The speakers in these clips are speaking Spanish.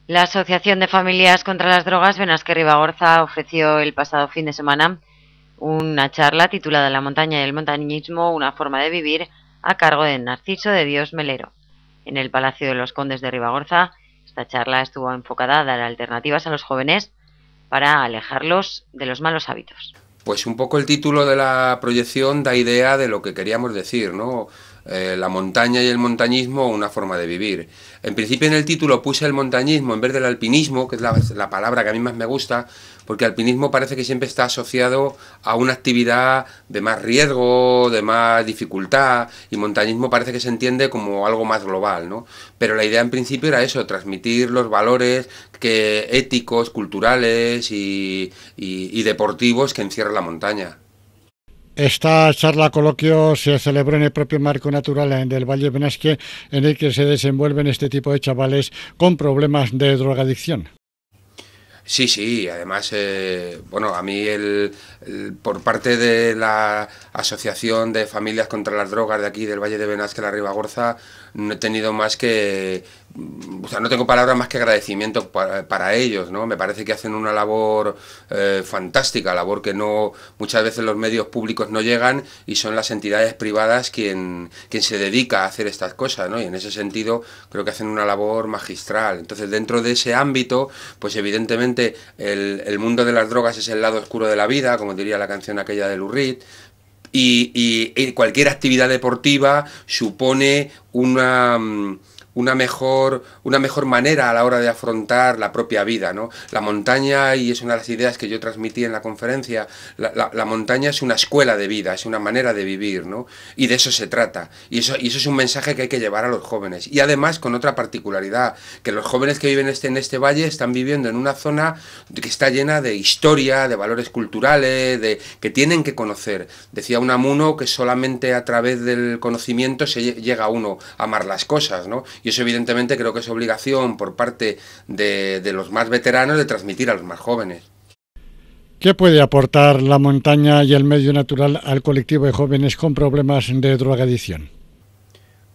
La Asociación de Familias contra las Drogas Benasque Ribagorza ofreció el pasado fin de semana una charla titulada La montaña y el montañismo, una forma de vivir, a cargo de Narciso de Dios Melero. En el Palacio de los Condes de Ribagorza, esta charla estuvo enfocada a dar alternativas a los jóvenes para alejarlos de los malos hábitos. Pues un poco el título de la proyección da idea de lo que queríamos decir, ¿no? La montaña y el montañismo, una forma de vivir. En principio en el título puse el montañismo en vez del alpinismo, que es la palabra que a mí más me gusta, porque alpinismo parece que siempre está asociado a una actividad de más riesgo, de más dificultad, y montañismo parece que se entiende como algo más global, ¿no? Pero la idea en principio era eso, transmitir los valores éticos, culturales y deportivos que encierra la montaña. Esta charla coloquio se celebró en el propio marco natural del Valle Benasque, en el que se desenvuelven este tipo de chavales con problemas de drogadicción. Sí, sí, además, bueno, a mí por parte de la Asociación de Familias contra las Drogas de aquí del Valle de Benasque, la Ribagorza, no he tenido más que, o sea, no tengo palabras más que agradecimiento para ellos, ¿no? Me parece que hacen una labor fantástica, labor que no muchas veces los medios públicos no llegan y son las entidades privadas quien se dedica a hacer estas cosas, ¿no? Y en ese sentido creo que hacen una labor magistral. Entonces, dentro de ese ámbito, pues evidentemente el mundo de las drogas es el lado oscuro de la vida, como diría la canción aquella de Lou Reed, y cualquier actividad deportiva supone una mejor manera a la hora de afrontar la propia vida, ¿no? La montaña, y es una de las ideas que yo transmití en la conferencia, la montaña es una escuela de vida, es una manera de vivir, ¿no? Y de eso se trata. Y eso es un mensaje que hay que llevar a los jóvenes. Y además con otra particularidad, que los jóvenes que viven en este valle están viviendo en una zona que está llena de historia, de valores culturales, que tienen que conocer. Decía Unamuno que solamente a través del conocimiento se llega uno a amar las cosas, ¿no? Y eso evidentemente creo que es obligación por parte de los más veteranos de transmitir a los más jóvenes. ¿Qué puede aportar la montaña y el medio natural al colectivo de jóvenes con problemas de drogadicción?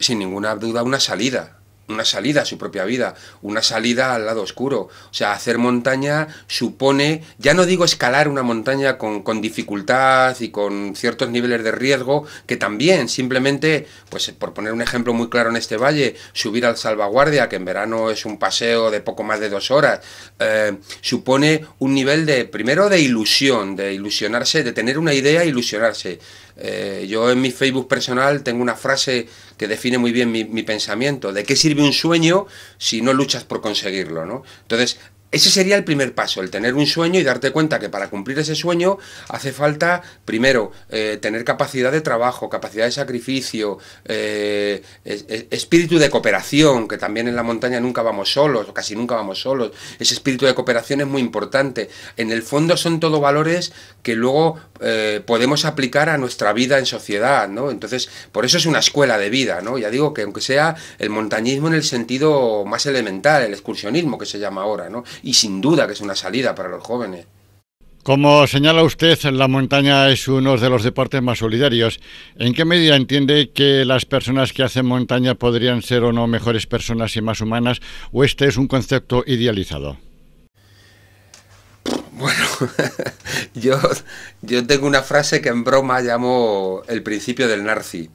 Sin ninguna duda una salida a su propia vida, una salida al lado oscuro. O sea, hacer montaña supone, ya no digo escalar una montaña con dificultad y con ciertos niveles de riesgo, que también simplemente, pues por poner un ejemplo muy claro en este valle, subir al Salvaguardia, que en verano es un paseo de poco más de 2 horas, supone un nivel primero de ilusión, de ilusionarse, de tener una idea e ilusionarse. Yo en mi Facebook personal tengo una frase que define muy bien mi pensamiento: ¿de qué sirve un sueño si no luchas por conseguirlo, ¿no? Entonces, ese sería el primer paso, el tener un sueño y darte cuenta que para cumplir ese sueño hace falta, primero, tener capacidad de trabajo, capacidad de sacrificio, espíritu de cooperación, que también en la montaña nunca vamos solos, o casi nunca vamos solos. Ese espíritu de cooperación es muy importante. En el fondo son todo valores que luego podemos aplicar a nuestra vida en sociedad, ¿no? Entonces, por eso es una escuela de vida, ¿no? Ya digo que aunque sea el montañismo en el sentido más elemental, el excursionismo que se llama ahora, ¿no? Y sin duda que es una salida para los jóvenes. Como señala usted, la montaña es uno de los deportes más solidarios. ¿En qué medida entiende que las personas que hacen montaña podrían ser o no mejores personas y más humanas, o este es un concepto idealizado? Bueno, yo tengo una frase que en broma llamo el principio del Narci.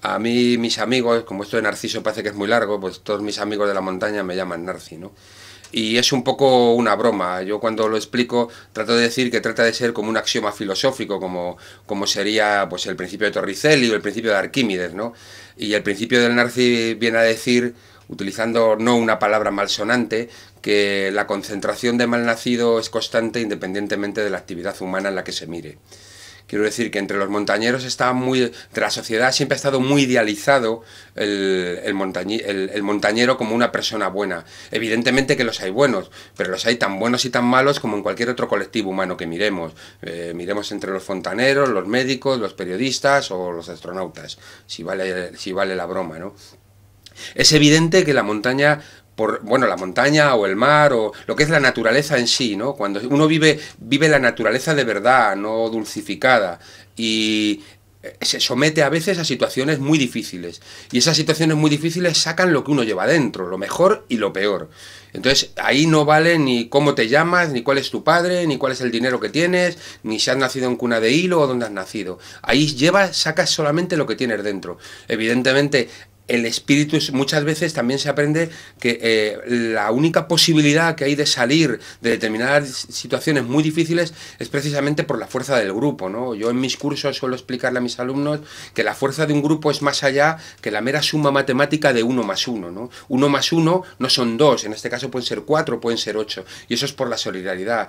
A mí, mis amigos, como esto de Narciso parece que es muy largo, pues todos mis amigos de la montaña me llaman Narci, ¿no? Y es un poco una broma. Yo cuando lo explico trato de decir que trata de ser como un axioma filosófico, como sería pues el principio de Torricelli o el principio de Arquímedes, ¿no? Y el principio del Narci viene a decir, utilizando no una palabra malsonante, que la concentración de malnacido es constante independientemente de la actividad humana en la que se mire. Quiero decir que entre los montañeros entre la sociedad siempre ha estado muy idealizado el montañero como una persona buena. Evidentemente que los hay buenos, pero los hay tan buenos y tan malos como en cualquier otro colectivo humano que miremos. Miremos entre los fontaneros, los médicos, los periodistas o los astronautas, si vale la broma, ¿no? Es evidente que la montaña, la montaña o el mar o lo que es la naturaleza en sí, ¿no? Cuando uno vive la naturaleza de verdad, no dulcificada, y se somete a veces a situaciones muy difíciles. Y esas situaciones muy difíciles sacan lo que uno lleva dentro, lo mejor y lo peor. Entonces, ahí no vale ni cómo te llamas, ni cuál es tu padre, ni cuál es el dinero que tienes, ni si has nacido en cuna de hilo o dónde has nacido. Ahí sacas solamente lo que tienes dentro. Evidentemente, el espíritu muchas veces también se aprende que la única posibilidad que hay de salir de determinadas situaciones muy difíciles es precisamente por la fuerza del grupo, ¿no? Yo en mis cursos suelo explicarle a mis alumnos que la fuerza de un grupo es más allá que la mera suma matemática de 1 más 1, ¿no? 1 más 1 no son 2, en este caso pueden ser 4, pueden ser 8, y eso es por la solidaridad.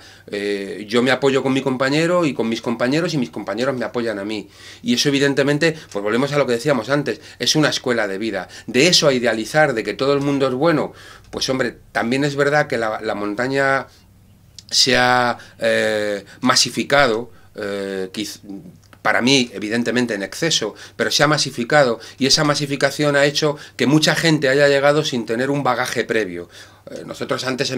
Yo me apoyo con mi compañero y con mis compañeros, y mis compañeros me apoyan a mí. Y eso evidentemente, pues volvemos a lo que decíamos antes, es una escuela de vida. De eso a idealizar de que todo el mundo es bueno, pues hombre, también es verdad que la montaña se ha masificado, para mí, evidentemente, en exceso, pero se ha masificado, y esa masificación ha hecho que mucha gente haya llegado sin tener un bagaje previo. Nosotros antes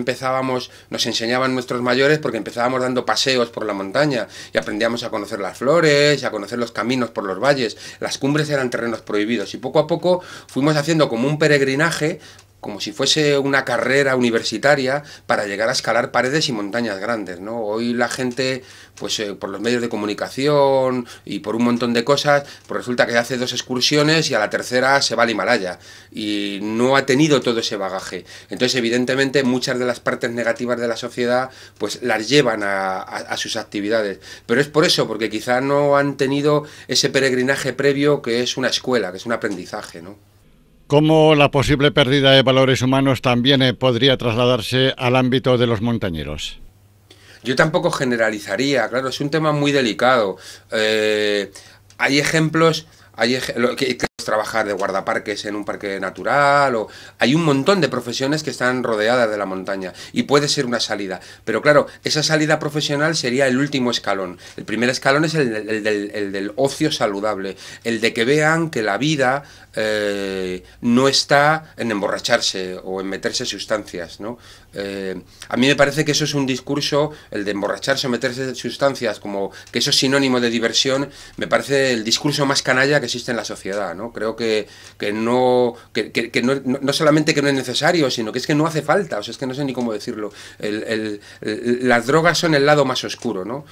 nos enseñaban nuestros mayores porque empezábamos dando paseos por la montaña y aprendíamos a conocer las flores y a conocer los caminos por los valles. Las cumbres eran terrenos prohibidos y poco a poco fuimos haciendo como un peregrinaje, como si fuese una carrera universitaria para llegar a escalar paredes y montañas grandes, ¿no? Hoy la gente, pues por los medios de comunicación y por un montón de cosas, pues resulta que hace 2 excursiones y a la tercera se va al Himalaya y no ha tenido todo ese bagaje. Entonces, evidentemente, muchas de las partes negativas de la sociedad, pues las llevan a sus actividades. Pero es por eso, porque quizá no han tenido ese peregrinaje previo que es una escuela, que es un aprendizaje, ¿no? ¿Cómo la posible pérdida de valores humanos también podría trasladarse al ámbito de los montañeros? Yo tampoco generalizaría, claro, es un tema muy delicado. Hay ejemplos, que trabajar de guardaparques en un parque natural, o hay un montón de profesiones que están rodeadas de la montaña y puede ser una salida, pero claro, esa salida profesional sería el último escalón. El primer escalón es el del ocio saludable, el de que vean que la vida no está en emborracharse o en meterse sustancias, ¿no? A mí me parece que eso es un discurso, el de emborracharse o meterse sustancias, como que eso es sinónimo de diversión, me parece el discurso más canalla que existe en la sociedad, ¿no? Creo que no solamente que no es necesario, sino que es que no hace falta, o sea, es que no sé ni cómo decirlo. Las drogas son el lado más oscuro, ¿no?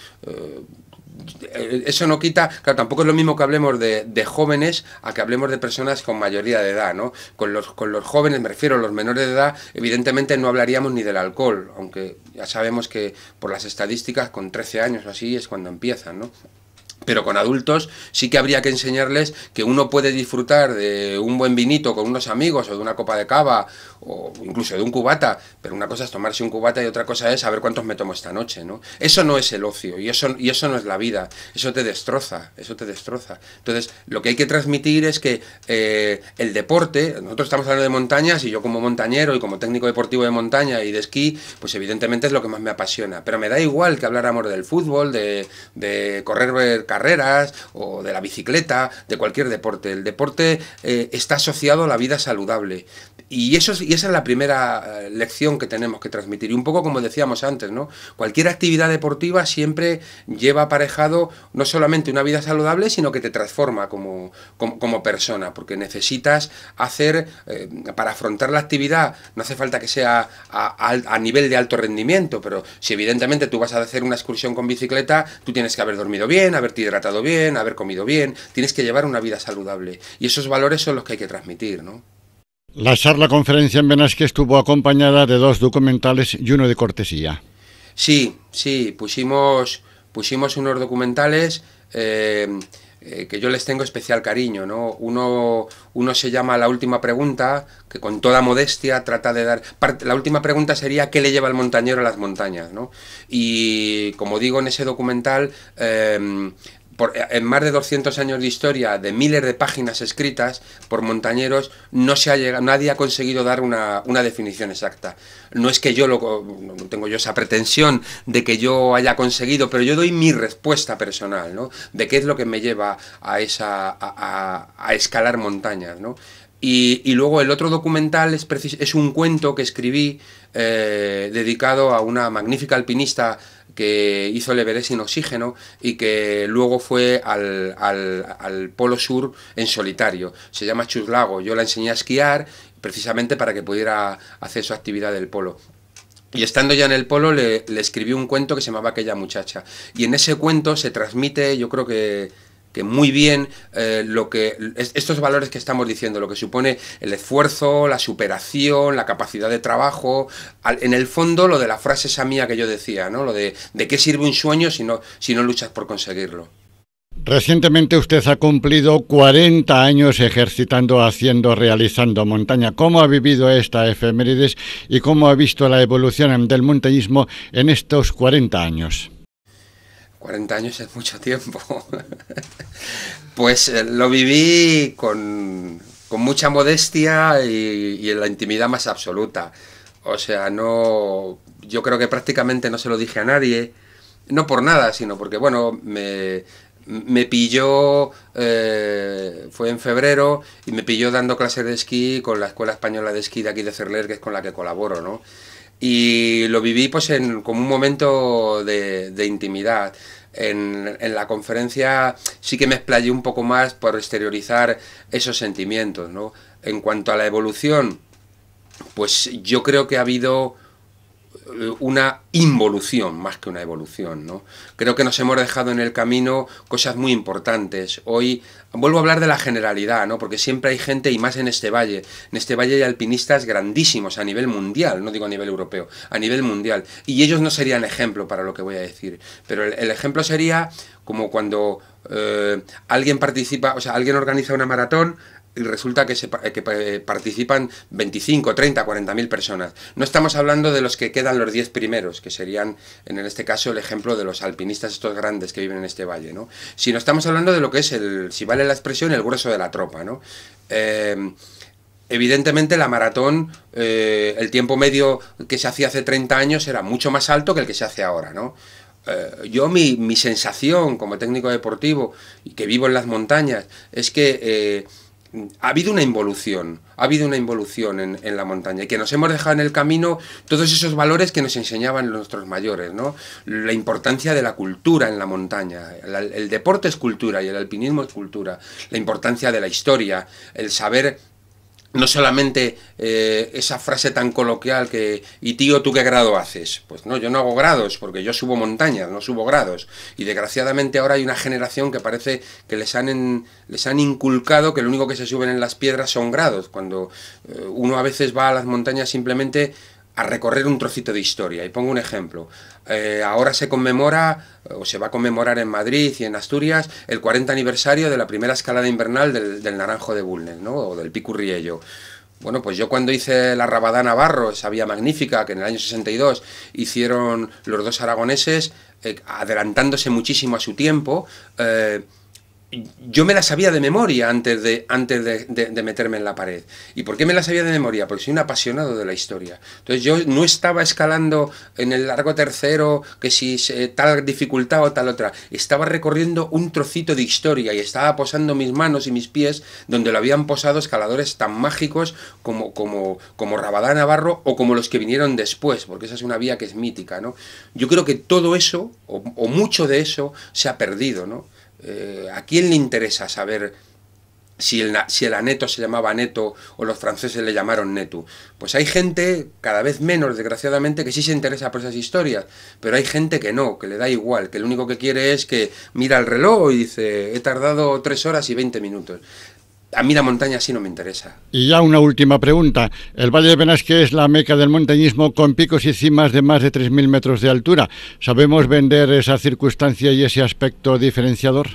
Eso no quita, claro, tampoco es lo mismo que hablemos de jóvenes a que hablemos de personas con mayoría de edad, ¿no? Con los jóvenes, me refiero a los menores de edad, evidentemente no hablaríamos ni del alcohol, aunque ya sabemos que por las estadísticas con 13 años o así es cuando empiezan, ¿no? Pero con adultos sí que habría que enseñarles que uno puede disfrutar de un buen vinito con unos amigos o de una copa de cava o incluso de un cubata, pero una cosa es tomarse un cubata y otra cosa es saber cuántos me tomo esta noche, ¿no? Eso no es el ocio y eso no es la vida, eso te destroza, eso te destroza. Entonces, lo que hay que transmitir es que el deporte, nosotros estamos hablando de montañas y yo como montañero y como técnico deportivo de montaña y de esquí, pues evidentemente es lo que más me apasiona, pero me da igual que habláramos del fútbol, de correr carreras o de la bicicleta, de cualquier deporte. El deporte está asociado a la vida saludable y esa es la primera lección que tenemos que transmitir. Y un poco como decíamos antes, ¿no? Cualquier actividad deportiva siempre lleva aparejado no solamente una vida saludable, sino que te transforma como persona, porque necesitas hacer, para afrontar la actividad, no hace falta que sea a nivel de alto rendimiento, pero si evidentemente tú vas a hacer una excursión con bicicleta, tú tienes que haber dormido bien, haberte hidratado bien, haber comido bien, tienes que llevar una vida saludable. Y esos valores son los que hay que transmitir, ¿no? La charla-conferencia en Benasque estuvo acompañada de 2 documentales y uno de cortesía. Sí, pusimos unos documentales que yo les tengo especial cariño, ¿no? Uno se llama La última pregunta, que con toda modestia trata de dar... La última pregunta sería ¿qué le lleva el montañero a las montañas?, ¿no? Y como digo en ese documental... en más de 200 años de historia, de miles de páginas escritas por montañeros, nadie ha conseguido dar una definición exacta. No es que no tengo yo esa pretensión de que yo haya conseguido, pero yo doy mi respuesta personal, ¿no? De qué es lo que me lleva a escalar montañas, ¿no? Y luego el otro documental es un cuento que escribí dedicado a una magnífica alpinista que hizo el Everest sin oxígeno y que luego fue al Polo Sur en solitario. Se llama Chus Lago. Yo la enseñé a esquiar precisamente para que pudiera hacer su actividad del polo. Y estando ya en el polo le escribí un cuento que se llamaba Aquella muchacha. Y en ese cuento se transmite, yo creo que muy bien estos valores que estamos diciendo, lo que supone el esfuerzo, la superación, la capacidad de trabajo. En el fondo, lo de la frase esa mía que yo decía, ¿no? Lo de qué sirve un sueño si no luchas por conseguirlo. Recientemente usted ha cumplido 40 años ejercitando, haciendo, realizando montaña. ¿Cómo ha vivido esta efemérides y cómo ha visto la evolución del montañismo en estos 40 años? 40 años es mucho tiempo. Pues lo viví con mucha modestia y en la intimidad más absoluta. O sea, yo creo que prácticamente no se lo dije a nadie, no por nada, sino porque, bueno, me pilló, fue en febrero, y me pilló dando clases de esquí con la Escuela Española de Esquí de aquí de Cerler, que es con la que colaboro, ¿no? Y lo viví pues como un momento de intimidad. En la conferencia sí que me explayé un poco más por exteriorizar esos sentimientos, ¿no? En cuanto a la evolución, pues yo creo que ha habido una involución más que una evolución, ¿no? Creo que nos hemos dejado en el camino cosas muy importantes. Hoy vuelvo a hablar de la generalidad, ¿no? Porque siempre hay gente, y más en este valle. En este valle hay alpinistas grandísimos a nivel mundial, no digo a nivel europeo, a nivel mundial. Y ellos no serían ejemplo para lo que voy a decir. Pero el ejemplo sería como cuando alguien participa, o sea, alguien organiza una maratón y resulta que participan 25, 30, 40.000 personas. No estamos hablando de los que quedan los 10 primeros, que serían, en este caso, el ejemplo de los alpinistas estos grandes que viven en este valle, ¿no? Sino estamos hablando de lo que es, si vale la expresión, el grueso de la tropa, ¿no? Evidentemente la maratón, el tiempo medio que se hacía hace 30 años era mucho más alto que el que se hace ahora, ¿no? Yo mi sensación como técnico deportivo y que vivo en las montañas es que ha habido una involución en la montaña y que nos hemos dejado en el camino todos esos valores que nos enseñaban nuestros mayores, ¿no? La importancia de la cultura en la montaña, el deporte es cultura y el alpinismo es cultura, la importancia de la historia, el saber. No solamente esa frase tan coloquial que ¿y tío, tú qué grado haces? Pues no, yo no hago grados porque yo subo montañas, no subo grados. Y desgraciadamente ahora hay una generación que parece que les han inculcado que lo único que se suben en las piedras son grados, cuando uno a veces va a las montañas simplemente a recorrer un trocito de historia. Y pongo un ejemplo. Ahora se conmemora, o se va a conmemorar en Madrid y en Asturias, el 40 aniversario de la primera escalada invernal del Naranjo de Bulnes, ¿no? O del Pico Riello. Bueno, pues yo cuando hice la Rabadá Navarro, esa vía magnífica que en el año 62 hicieron los dos aragoneses, adelantándose muchísimo a su tiempo, yo me la sabía de memoria antes de meterme en la pared. ¿Y por qué me la sabía de memoria? Porque soy un apasionado de la historia. Entonces yo no estaba escalando en el largo tercero, que si tal dificultad o tal otra. Estaba recorriendo un trocito de historia y estaba posando mis manos y mis pies donde lo habían posado escaladores tan mágicos como Rabadá Navarro o como los que vinieron después, porque esa es una vía que es mítica, ¿no? Yo creo que todo eso, o mucho de eso, se ha perdido, ¿no? ¿A quién le interesa saber si el Aneto se llamaba Aneto o los franceses le llamaron Netu? Pues hay gente, cada vez menos desgraciadamente, que sí se interesa por esas historias, pero hay gente que no, que le da igual, que lo único que quiere es que mira el reloj y dice, he tardado 3 horas y 20 minutos. A mí la montaña sí no me interesa. Y ya una última pregunta. El Valle de Benasque es la meca del montañismo con picos y cimas de más de 3.000 metros de altura. ¿Sabemos vender esa circunstancia y ese aspecto diferenciador?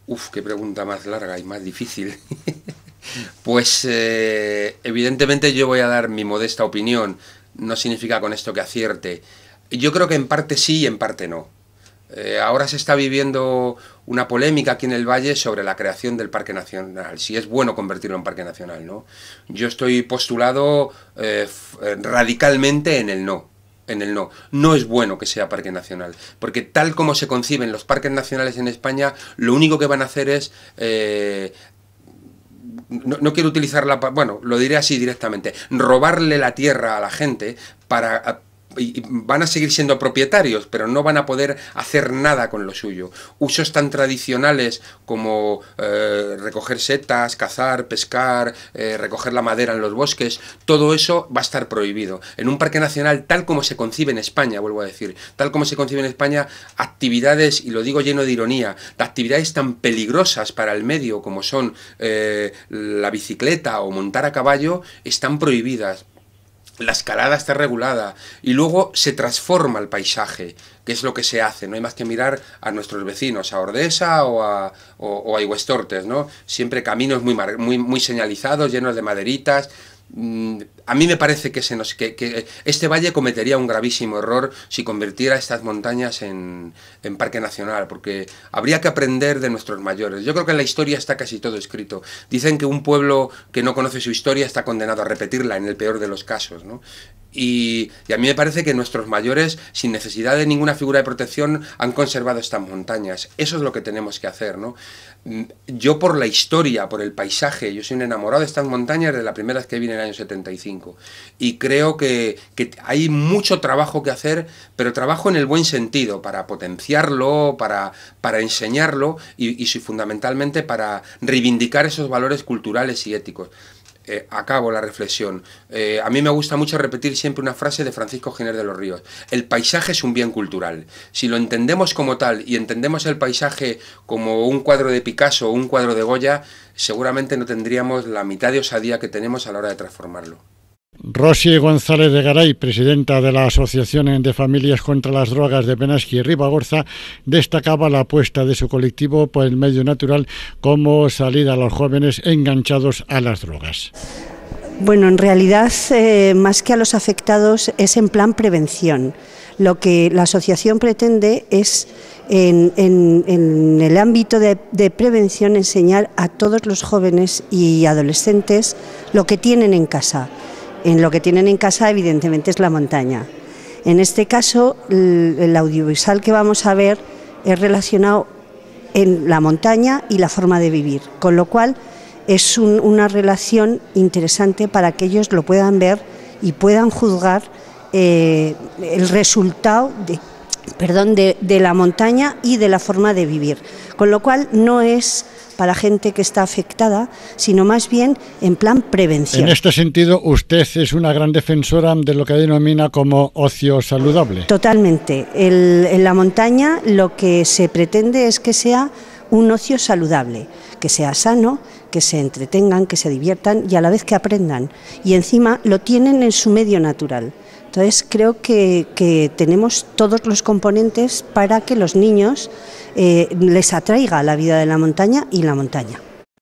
Uf, qué pregunta más larga y más difícil. Pues evidentemente yo voy a dar mi modesta opinión. No significa con esto que acierte. Yo creo que en parte sí y en parte no. Ahora se está viviendo una polémica aquí en el Valle sobre la creación del Parque Nacional, si es bueno convertirlo en Parque Nacional, ¿no? Yo estoy postulado radicalmente en el no. No es bueno que sea parque nacional, porque tal como se conciben los parques nacionales en España, lo único que van a hacer es, no quiero utilizar bueno, lo diré así directamente, robarle la tierra a la gente para y van a seguir siendo propietarios, pero no van a poder hacer nada con lo suyo. Usos tan tradicionales como recoger setas, cazar, pescar, recoger la madera en los bosques, todo eso va a estar prohibido. En un parque nacional, tal como se concibe en España, vuelvo a decir, tal como se concibe en España, actividades, y lo digo lleno de ironía, de actividades tan peligrosas para el medio como son la bicicleta o montar a caballo, están prohibidas. La escalada está regulada y luego se transforma el paisaje, que es lo que se hace. No hay más que mirar a nuestros vecinos, a Ordesa o a Aigüestortes, ¿no? Siempre caminos muy señalizados, llenos de maderitas. A mí me parece que este valle cometería un gravísimo error si convirtiera estas montañas en parque nacional, porque habría que aprender de nuestros mayores. Yo creo que en la historia está casi todo escrito. Dicen que un pueblo que no conoce su historia está condenado a repetirla en el peor de los casos, ¿no? Y a mí me parece que nuestros mayores, sin necesidad de ninguna figura de protección, han conservado estas montañas. Eso es lo que tenemos que hacer, ¿no? Yo, por la historia, por el paisaje, yo soy un enamorado de estas montañas desde la primera vez que vine en el año 75. Y creo que hay mucho trabajo que hacer, pero trabajo en el buen sentido, para potenciarlo, para enseñarlo y fundamentalmente para reivindicar esos valores culturales y éticos. Acabo la reflexión. A mí me gusta mucho repetir siempre una frase de Francisco Giner de los Ríos: el paisaje es un bien cultural. Si lo entendemos como tal y entendemos el paisaje como un cuadro de Picasso o un cuadro de Goya, seguramente no tendríamos la mitad de osadía que tenemos a la hora de transformarlo. Rosy González de Garay, presidenta de la Asociación de Familias contra las Drogas de Benasque y Ribagorza, destacaba la apuesta de su colectivo por el medio natural como salida a los jóvenes enganchados a las drogas. Bueno, en realidad, más que a los afectados, es en plan prevención. Lo que la asociación pretende es, en el ámbito de prevención, enseñar a todos los jóvenes y adolescentes lo que tienen en casa. En lo que tienen en casa, evidentemente, es la montaña. En este caso, el audiovisual que vamos a ver es relacionado en la montaña y la forma de vivir, con lo cual es una relación interesante para que ellos lo puedan ver y puedan juzgar el resultado de la montaña y de la forma de vivir, con lo cual no es para gente que está afectada, sino más bien en plan prevención. En este sentido, usted es una gran defensora de lo que denomina como ocio saludable. Totalmente. En la montaña lo que se pretende es que sea un ocio saludable, que sea sano, que se entretengan, que se diviertan y a la vez que aprendan. Y encima lo tienen en su medio natural. Entonces creo que tenemos todos los componentes para que los niños les atraiga la vida de la montaña y la montaña.